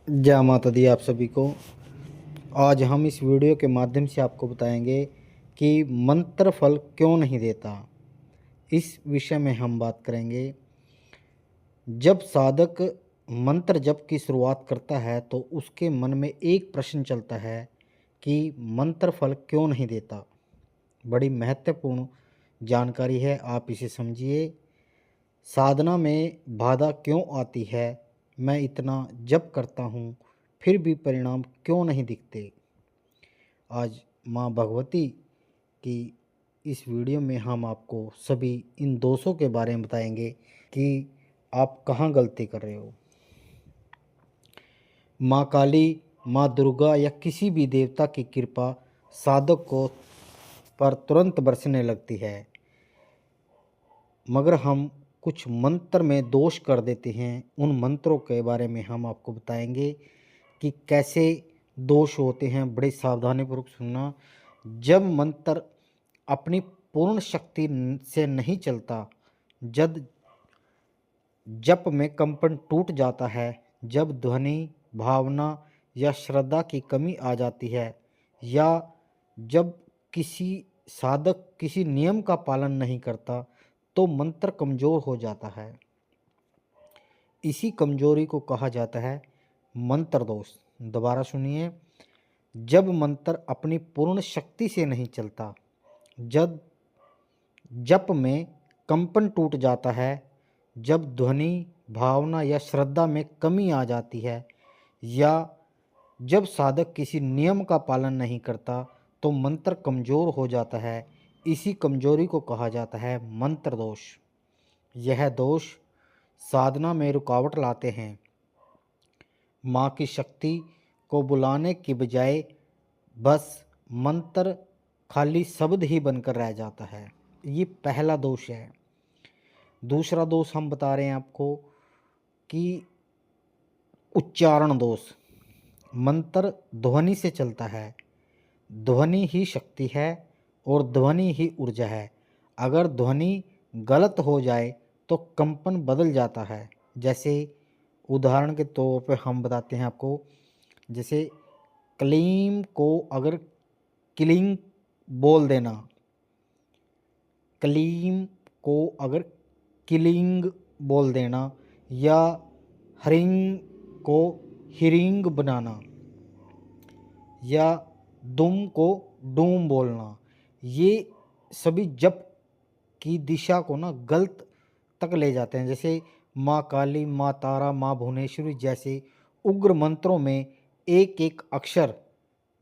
जय माता दी आप सभी को। आज हम इस वीडियो के माध्यम से आपको बताएंगे कि मंत्र फल क्यों नहीं देता। इस विषय में हम बात करेंगे। जब साधक मंत्र जप की शुरुआत करता है तो उसके मन में एक प्रश्न चलता है कि मंत्र फल क्यों नहीं देता। बड़ी महत्वपूर्ण जानकारी है, आप इसे समझिए। साधना में बाधा क्यों आती है? मैं इतना जप करता हूँ फिर भी परिणाम क्यों नहीं दिखते? आज माँ भगवती की इस वीडियो में हम आपको सभी इन दोषों के बारे में बताएंगे कि आप कहाँ गलती कर रहे हो। माँ काली, माँ दुर्गा या किसी भी देवता की कृपा साधक को पर तुरंत बरसने लगती है, मगर हम कुछ मंत्र में दोष कर देते हैं। उन मंत्रों के बारे में हम आपको बताएंगे कि कैसे दोष होते हैं। बड़े सावधानीपूर्वक सुनना। जब मंत्र अपनी पूर्ण शक्ति से नहीं चलता, जब जप में कंपन टूट जाता है, जब ध्वनि, भावना या श्रद्धा की कमी आ जाती है, या जब किसी साधक किसी नियम का पालन नहीं करता, तो मंत्र कमज़ोर हो जाता है। इसी कमजोरी को कहा जाता है मंत्र दोष। दोबारा सुनिए। जब मंत्र अपनी पूर्ण शक्ति से नहीं चलता, जब जप में कंपन टूट जाता है, जब ध्वनि, भावना या श्रद्धा में कमी आ जाती है, या जब साधक किसी नियम का पालन नहीं करता, तो मंत्र कमज़ोर हो जाता है। इसी कमजोरी को कहा जाता है मंत्र दोष। यह दोष साधना में रुकावट लाते हैं। माँ की शक्ति को बुलाने की बजाय बस मंत्र खाली शब्द ही बनकर रह जाता है। ये पहला दोष है। दूसरा दोष हम बता रहे हैं आपको कि उच्चारण दोष। मंत्र ध्वनि से चलता है। ध्वनि ही शक्ति है और ध्वनि ही ऊर्जा है। अगर ध्वनि गलत हो जाए तो कंपन बदल जाता है। जैसे उदाहरण के तौर पे हम बताते हैं आपको। जैसे क्लीम को अगर क्लिंग बोल देना, क्लीम को अगर किलिंग बोल देना, या हरिंग को हिरिंग बनाना, या दुम को डूम बोलना, ये सभी जप की दिशा को ना गलत तक ले जाते हैं। जैसे माँ काली, माँ तारा, माँ भुवनेश्वरी जैसे उग्र मंत्रों में एक एक अक्षर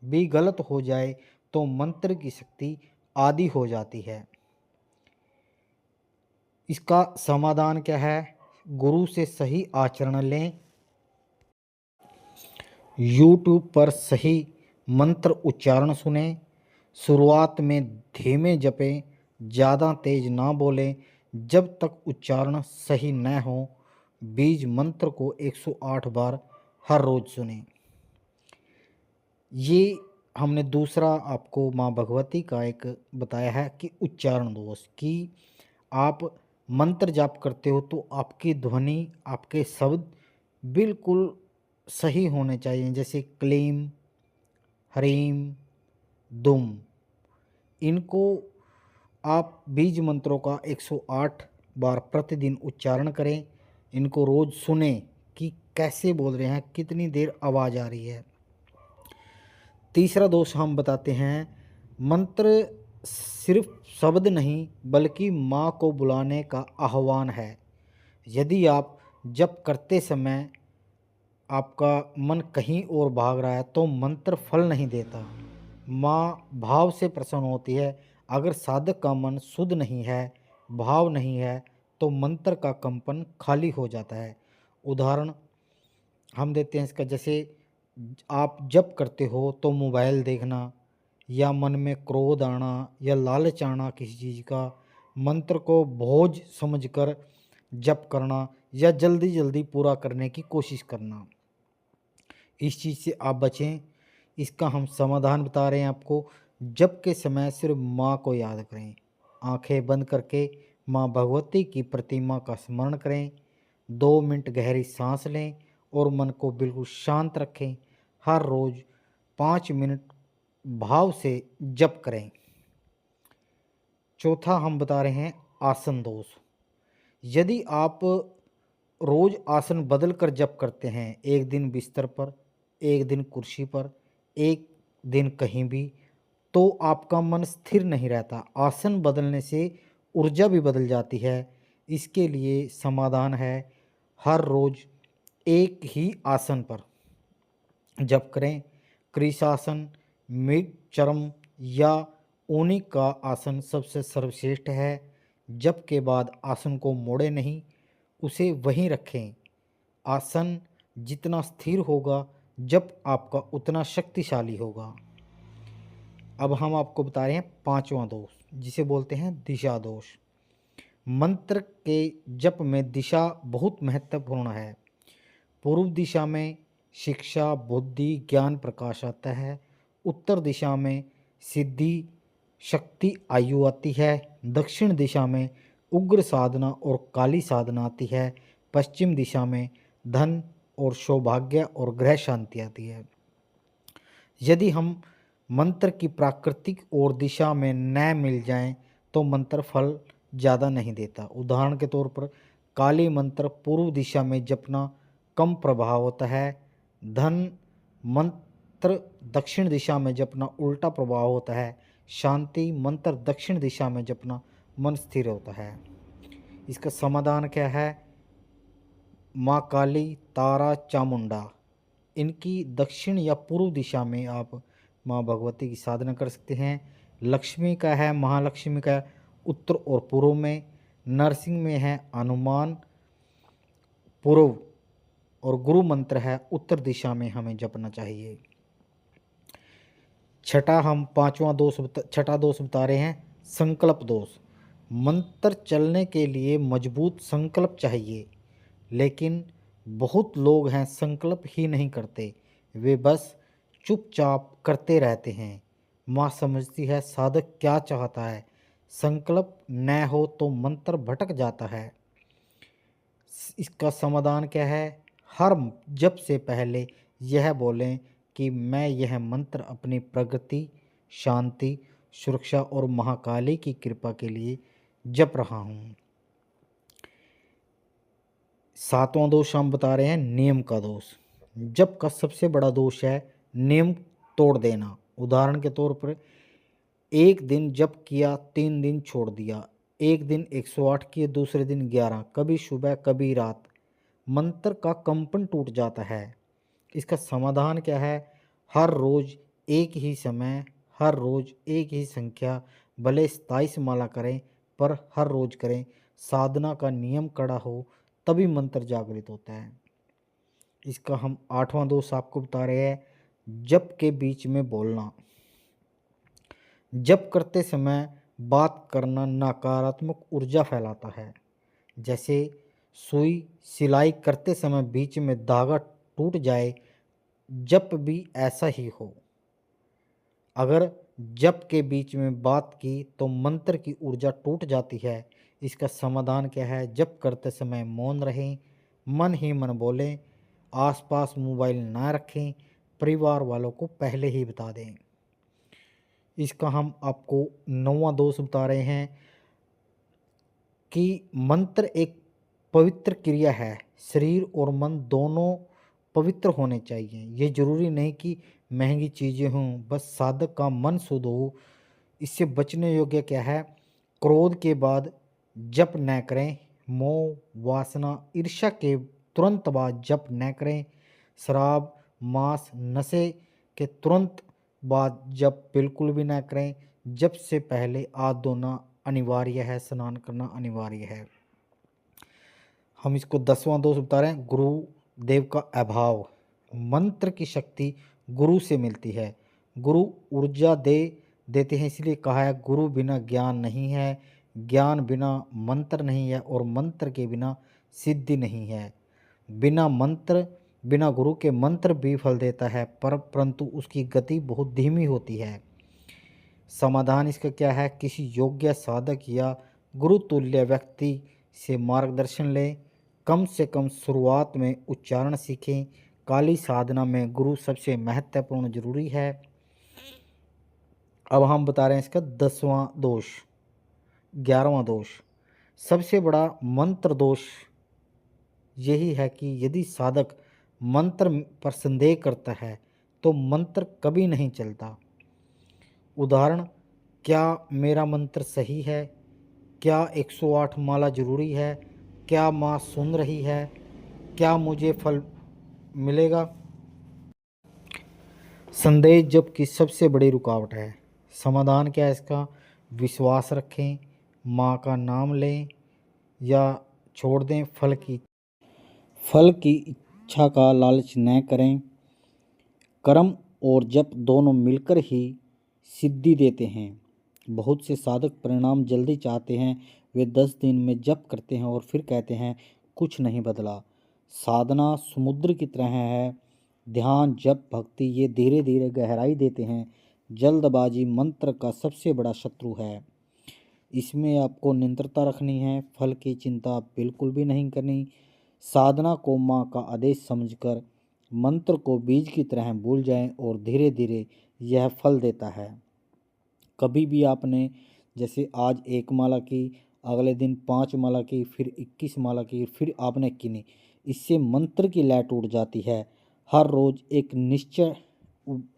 भी गलत हो जाए तो मंत्र की शक्ति आधी हो जाती है। इसका समाधान क्या है? गुरु से सही आचरण लें। YouTube पर सही मंत्र उच्चारण सुने। शुरुआत में धीमे जपें, ज़्यादा तेज ना बोलें। जब तक उच्चारण सही न हो, बीज मंत्र को 108 बार हर रोज़ सुने। ये हमने दूसरा आपको माँ भगवती का एक बताया है कि उच्चारण दोष, कि आप मंत्र जाप करते हो तो आपकी ध्वनि, आपके शब्द बिल्कुल सही होने चाहिए। जैसे क्लीम, हरीम, दुम, इनको आप बीज मंत्रों का 108 बार प्रतिदिन उच्चारण करें। इनको रोज़ सुने कि कैसे बोल रहे हैं, कितनी देर आवाज़ आ रही है। तीसरा दोष हम बताते हैं, मंत्र सिर्फ शब्द नहीं बल्कि माँ को बुलाने का आह्वान है। यदि आप जप करते समय आपका मन कहीं और भाग रहा है तो मंत्र फल नहीं देता। माँ भाव से प्रसन्न होती है। अगर साधक का मन शुद्ध नहीं है, भाव नहीं है, तो मंत्र का कंपन खाली हो जाता है। उदाहरण हम देते हैं इसका। जैसे आप जप करते हो तो मोबाइल देखना, या मन में क्रोध आना या लालच आना किसी चीज़ का, मंत्र को बोझ समझकर जप करना या जल्दी जल्दी पूरा करने की कोशिश करना, इस चीज़ से आप बचें। इसका हम समाधान बता रहे हैं आपको। जप के समय सिर्फ माँ को याद करें। आंखें बंद करके माँ भगवती की प्रतिमा का स्मरण करें। 2 मिनट गहरी सांस लें और मन को बिल्कुल शांत रखें। हर रोज़ 5 मिनट भाव से जप करें। चौथा हम बता रहे हैं आसन दोष। यदि आप रोज़ आसन बदल कर जप करते हैं, एक दिन बिस्तर पर, एक दिन कुर्सी पर, एक दिन कहीं भी, तो आपका मन स्थिर नहीं रहता। आसन बदलने से ऊर्जा भी बदल जाती है। इसके लिए समाधान है, हर रोज़ एक ही आसन पर जप करें। कृशासन, मृग चर्म या ऊनी का आसन सबसे सर्वश्रेष्ठ है। जप के बाद आसन को मोड़े नहीं, उसे वहीं रखें। आसन जितना स्थिर होगा, जप आपका उतना शक्तिशाली होगा। अब हम आपको बता रहे हैं पांचवा दोष, जिसे बोलते हैं दिशा दोष। मंत्र के जप में दिशा बहुत महत्वपूर्ण है। पूर्व दिशा में शिक्षा, बुद्धि, ज्ञान, प्रकाश आता है। उत्तर दिशा में सिद्धि, शक्ति, आयु आती है। दक्षिण दिशा में उग्र साधना और काली साधना आती है। पश्चिम दिशा में धन और सौभाग्य और ग्रह शांति आती है। यदि हम मंत्र की प्राकृतिक और दिशा में न मिल जाएं, तो मंत्र फल ज़्यादा नहीं देता। उदाहरण के तौर पर काली मंत्र पूर्व दिशा में जपना कम प्रभाव होता है। धन मंत्र दक्षिण दिशा में जपना उल्टा प्रभाव होता है। शांति मंत्र दक्षिण दिशा में जपना मन स्थिर होता है। इसका समाधान क्या है? माँ काली, तारा, चामुंडा, इनकी दक्षिण या पूर्व दिशा में आप माँ भगवती की साधना कर सकते हैं। लक्ष्मी का है, महालक्ष्मी का उत्तर और पूर्व में। नरसिंह में है हनुमान पूर्व, और गुरु मंत्र है उत्तर दिशा में हमें जपना चाहिए। छठा दोष बता रहे हैं संकल्प दोष। मंत्र चलने के लिए मजबूत संकल्प चाहिए, लेकिन बहुत लोग हैं संकल्प ही नहीं करते, वे बस चुपचाप करते रहते हैं। माँ समझती है साधक क्या चाहता है। संकल्प न हो तो मंत्र भटक जाता है। इसका समाधान क्या है? हर जप से पहले यह बोलें कि मैं यह मंत्र अपनी प्रगति, शांति, सुरक्षा और महाकाली की कृपा के लिए जप रहा हूँ। सातवां दोष हम बता रहे हैं नियम का दोष। जप का सबसे बड़ा दोष है नियम तोड़ देना। उदाहरण के तौर पर एक दिन जप किया, 3 दिन छोड़ दिया। एक दिन 108 किए, दूसरे दिन 11, कभी सुबह कभी रात। मंत्र का कंपन टूट जाता है। इसका समाधान क्या है? हर रोज़ एक ही समय, हर रोज़ एक ही संख्या, भले 27 माला करें, पर हर रोज़ करें। साधना का नियम कड़ा हो, तभी मंत्र जागृत होता है। इसका हम 8वां दोष आपको बता रहे हैं जप के बीच में बोलना। जप करते समय बात करना नकारात्मक ऊर्जा फैलाता है। जैसे सुई सिलाई करते समय बीच में धागा टूट जाए, जप भी ऐसा ही हो। अगर जप के बीच में बात की तो मंत्र की ऊर्जा टूट जाती है। इसका समाधान क्या है? जप करते समय मौन रहें, मन ही मन बोलें, आसपास मोबाइल ना रखें, परिवार वालों को पहले ही बता दें। इसका हम आपको 9वां दोष बता रहे हैं कि मंत्र एक पवित्र क्रिया है। शरीर और मन दोनों पवित्र होने चाहिए। ये जरूरी नहीं कि महंगी चीज़ें हों, बस साधक का मन शुद्ध हो। इससे बचने योग्य क्या है? क्रोध के बाद जप न करें। मोह, वासना, ईर्ष्या के तुरंत बाद जप न करें। शराब, मांस, नशे के तुरंत बाद जप बिल्कुल भी न करें। जप से पहले हाथ धोना अनिवार्य है, स्नान करना अनिवार्य है। हम इसको 10वां दोष बता रहे हैं गुरुदेव का अभाव। मंत्र की शक्ति गुरु से मिलती है। गुरु ऊर्जा देते हैं, इसलिए कहा है गुरु बिना ज्ञान नहीं है, ज्ञान बिना मंत्र नहीं है, और मंत्र के बिना सिद्धि नहीं है। बिना गुरु के मंत्र भी फल देता है, परंतु उसकी गति बहुत धीमी होती है। समाधान इसका क्या है? किसी योग्य साधक या गुरुतुल्य व्यक्ति से मार्गदर्शन लें। कम से कम शुरुआत में उच्चारण सीखें। काली साधना में गुरु सबसे महत्वपूर्ण जरूरी है। अब हम बता रहे हैं इसका 10वां दोष, 11वां दोष। सबसे बड़ा मंत्र दोष यही है कि यदि साधक मंत्र पर संदेह करता है तो मंत्र कभी नहीं चलता। उदाहरण, क्या मेरा मंत्र सही है? क्या 108 माला जरूरी है? क्या माँ सुन रही है? क्या मुझे फल मिलेगा? संदेह जबकि सबसे बड़ी रुकावट है। समाधान क्या है इसका? विश्वास रखें, माँ का नाम लें या छोड़ दें। फल की इच्छा का लालच न करें। कर्म और जप दोनों मिलकर ही सिद्धि देते हैं। बहुत से साधक परिणाम जल्दी चाहते हैं। वे 10 दिन में जप करते हैं और फिर कहते हैं कुछ नहीं बदला। साधना समुद्र की तरह है। ध्यान, जप, भक्ति ये धीरे धीरे गहराई देते हैं। जल्दबाजी मंत्र का सबसे बड़ा शत्रु है। इसमें आपको निरंतरता रखनी है। फल की चिंता बिल्कुल भी नहीं करनी। साधना को माँ का आदेश समझकर मंत्र को बीज की तरह भूल जाएं और धीरे धीरे यह फल देता है। कभी भी आपने जैसे आज 1 माला की, अगले दिन 5 माला की, फिर 21 माला की, फिर आपने गिनी, इससे मंत्र की लय टूट जाती है। हर रोज एक निश्चय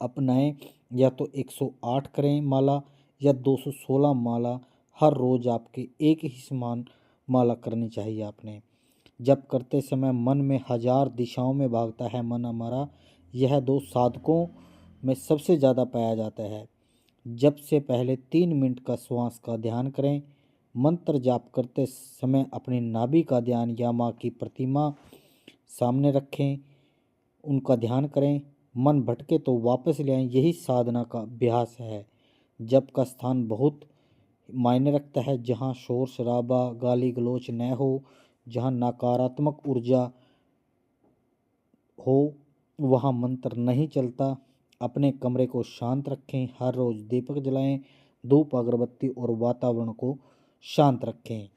अपनाएं, या तो 108 करें माला या 216 माला। हर रोज आपके एक ही समान माला करनी चाहिए आपने। जब करते समय मन में 1000 दिशाओं में भागता है मन हमारा। यह दोष साधकों में सबसे ज़्यादा पाया जाता है। जब से पहले 3 मिनट का श्वास का ध्यान करें। मंत्र जाप करते समय अपनी नाभि का ध्यान या माँ की प्रतिमा सामने रखें, उनका ध्यान करें। मन भटके तो वापस ले आएं। यही साधना का अभ्यास है। जप का स्थान बहुत मायने रखता है। जहाँ शोर शराबा, गाली गलौच न हो, जहाँ नकारात्मक ऊर्जा हो, वहाँ मंत्र नहीं चलता। अपने कमरे को शांत रखें। हर रोज दीपक जलाएं, धूप अगरबत्ती और वातावरण को शांत रखें।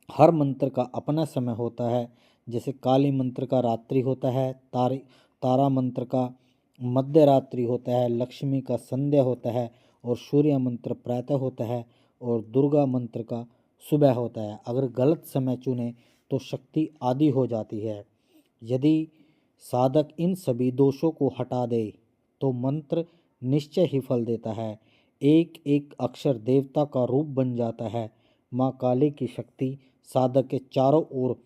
हर मंत्र का अपना समय होता है। जैसे काली मंत्र का रात्रि होता है, तारा मंत्र का मध्य रात्रि होता है, लक्ष्मी का संध्या होता है और सूर्य मंत्र प्रातः होता है और दुर्गा मंत्र का सुबह होता है। अगर गलत समय चुने तो शक्ति आधी हो जाती है। यदि साधक इन सभी दोषों को हटा दे तो मंत्र निश्चय ही फल देता है। एक एक अक्षर देवता का रूप बन जाता है। माँ काली की शक्ति साधक के चारों ओर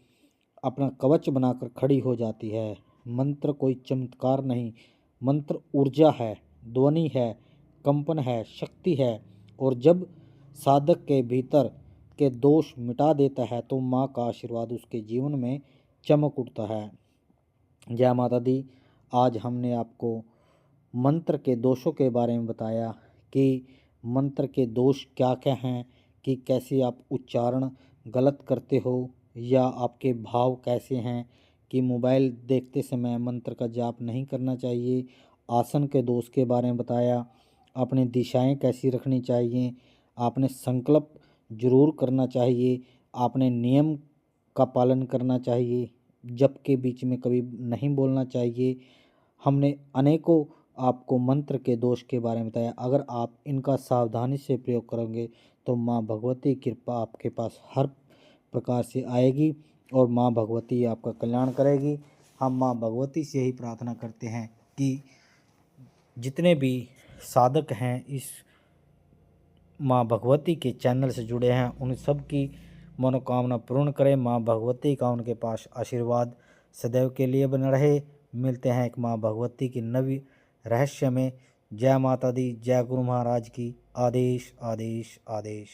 अपना कवच बनाकर खड़ी हो जाती है। मंत्र कोई चमत्कार नहीं, मंत्र ऊर्जा है, ध्वनि है, कंपन है, शक्ति है। और जब साधक के भीतर के दोष मिटा देता है तो माँ का आशीर्वाद उसके जीवन में चमक उठता है। जय माता दी। आज हमने आपको मंत्र के दोषों के बारे में बताया कि मंत्र के दोष क्या क्या हैं, कि कैसे आप उच्चारण गलत करते हो या आपके भाव कैसे हैं, कि मोबाइल देखते समय मंत्र का जाप नहीं करना चाहिए। आसन के दोष के बारे में बताया। अपनी दिशाएं कैसी रखनी चाहिए। आपने संकल्प जरूर करना चाहिए। आपने नियम का पालन करना चाहिए। जप के बीच में कभी नहीं बोलना चाहिए। हमने अनेकों आपको मंत्र के दोष के बारे में बताया। अगर आप इनका सावधानी से प्रयोग करेंगे तो माँ भगवती की कृपा आपके पास हर प्रकार से आएगी और माँ भगवती आपका कल्याण करेगी। हम माँ भगवती से ही प्रार्थना करते हैं कि जितने भी साधक हैं इस माँ भगवती के चैनल से जुड़े हैं उन सब की मनोकामना पूर्ण करें। माँ भगवती का उनके पास आशीर्वाद सदैव के लिए बना रहे। मिलते हैं एक माँ भगवती की नवी रहस्य में। जय माता दी, जय गुरु महाराज की। आदेश आदेश आदेश।